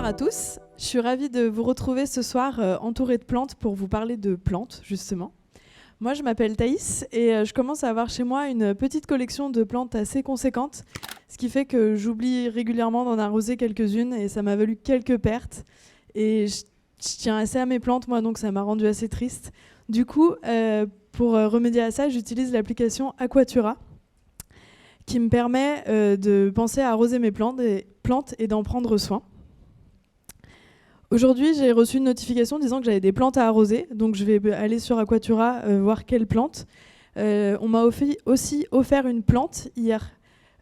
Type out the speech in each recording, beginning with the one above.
Bonsoir à tous, je suis ravie de vous retrouver ce soir entourée de plantes pour vous parler de plantes justement. Moi je m'appelle Thaïs et je commence à avoir chez moi une petite collection de plantes assez conséquente, ce qui fait que j'oublie régulièrement d'en arroser quelques-unes et ça m'a valu quelques pertes. Et je tiens assez à mes plantes moi, donc ça m'a rendu assez triste. Du coup, pour remédier à ça, j'utilise l'application Aquatura qui me permet de penser à arroser mes plantes et d'en prendre soin. Aujourd'hui, j'ai reçu une notification disant que j'avais des plantes à arroser, donc je vais aller sur Aquatura voir quelles plantes. On m'a aussi offert une plante hier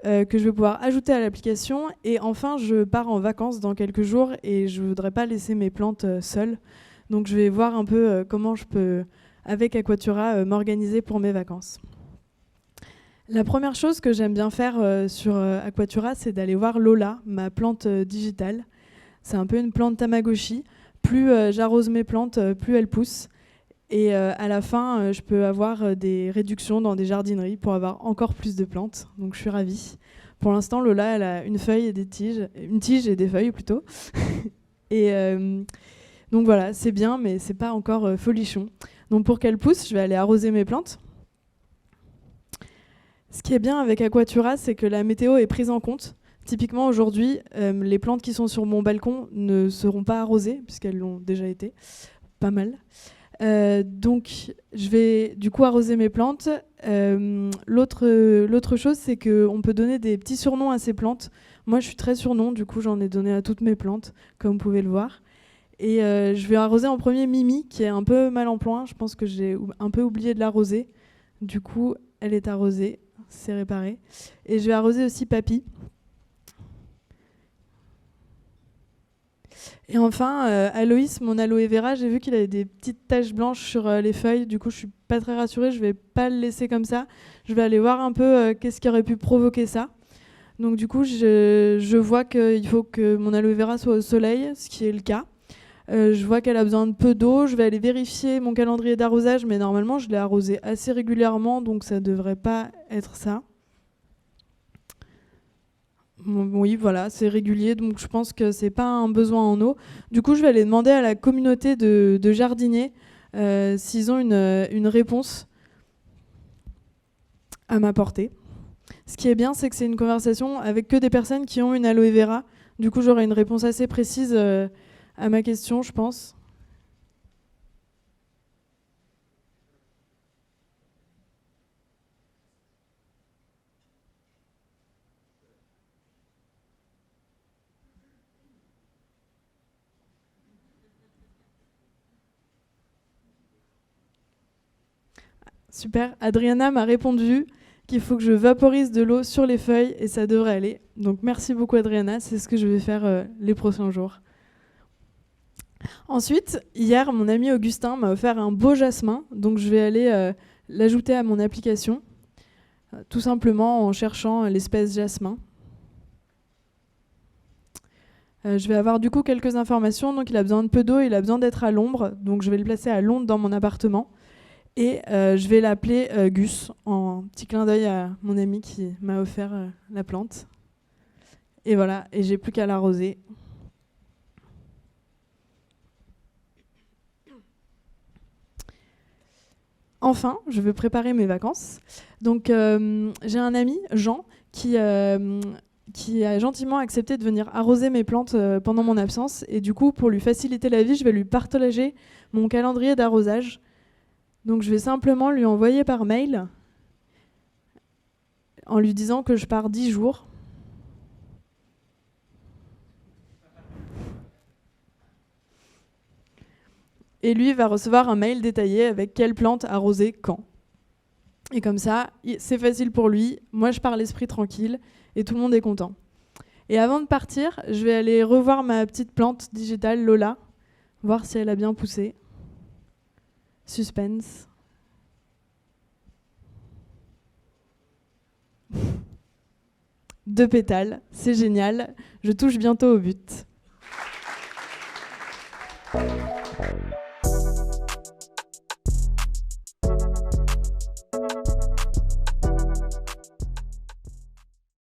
que je vais pouvoir ajouter à l'application. Et enfin, je pars en vacances dans quelques jours et je ne voudrais pas laisser mes plantes seules. Donc je vais voir un peu comment je peux, avec Aquatura, m'organiser pour mes vacances. La première chose que j'aime bien faire sur Aquatura, c'est d'aller voir Lola, ma plante digitale. C'est un peu une plante Tamagotchi. Plus j'arrose mes plantes, plus elles poussent. Et à la fin, je peux avoir des réductions dans des jardineries pour avoir encore plus de plantes. Donc je suis ravie. Pour l'instant, Lola, elle a une feuille et des tiges. Une tige et des feuilles plutôt. Et donc voilà, c'est bien, mais c'est pas encore folichon. Donc pour qu'elle pousse, je vais aller arroser mes plantes. Ce qui est bien avec Aquatura, c'est que la météo est prise en compte. Typiquement aujourd'hui, les plantes qui sont sur mon balcon ne seront pas arrosées, puisqu'elles l'ont déjà été, pas mal. Donc je vais du coup arroser mes plantes. L'autre chose, c'est qu'on peut donner des petits surnoms à ces plantes. Moi je suis très surnom, du coup j'en ai donné à toutes mes plantes, comme vous pouvez le voir. Et je vais arroser en premier Mimi, qui est un peu mal en point. Je pense que j'ai un peu oublié de l'arroser. Du coup, elle est arrosée, c'est réparé. Et je vais arroser aussi Papy. Et enfin, Aloïs, mon aloe vera, j'ai vu qu'il avait des petites taches blanches sur les feuilles. Du coup, je suis pas très rassurée. Je vais pas le laisser comme ça. Je vais aller voir un peu qu'est-ce qui aurait pu provoquer ça. Donc du coup, je vois qu'il faut que mon aloe vera soit au soleil, ce qui est le cas. Je vois qu'elle a besoin de peu d'eau. Je vais aller vérifier mon calendrier d'arrosage, mais normalement, je l'ai arrosé assez régulièrement, donc ça devrait pas être ça. Oui, voilà, c'est régulier, donc je pense que c'est pas un besoin en eau. Du coup, je vais aller demander à la communauté de jardiniers s'ils ont une réponse à m'apporter. Ce qui est bien, c'est que c'est une conversation avec que des personnes qui ont une aloe vera. Du coup, j'aurai une réponse assez précise à ma question, je pense. Super. Adriana m'a répondu qu'il faut que je vaporise de l'eau sur les feuilles et ça devrait aller. Donc merci beaucoup Adriana, c'est ce que je vais faire les prochains jours. Ensuite, hier, mon ami Augustin m'a offert un beau jasmin, donc je vais aller l'ajouter à mon application, tout simplement en cherchant l'espèce jasmin. Je vais avoir du coup quelques informations, donc il a besoin de peu d'eau, il a besoin d'être à l'ombre, donc je vais le placer à l'ombre dans mon appartement. Et je vais l'appeler Gus, en petit clin d'œil à mon ami qui m'a offert la plante. Et voilà, et j'ai plus qu'à l'arroser. Enfin, je veux préparer mes vacances. Donc j'ai un ami, Jean, qui a gentiment accepté de venir arroser mes plantes pendant mon absence. Et du coup, pour lui faciliter la vie, je vais lui partager mon calendrier d'arrosage. Donc je vais simplement lui envoyer par mail en lui disant que je pars 10 jours. Et lui va recevoir un mail détaillé avec quelle plante arroser quand. Et comme ça, c'est facile pour lui. Moi, je pars l'esprit tranquille et tout le monde est content. Et avant de partir, je vais aller revoir ma petite plante digitale Lola, voir si elle a bien poussé. Suspense. Deux pétales, c'est génial. Je touche bientôt au but.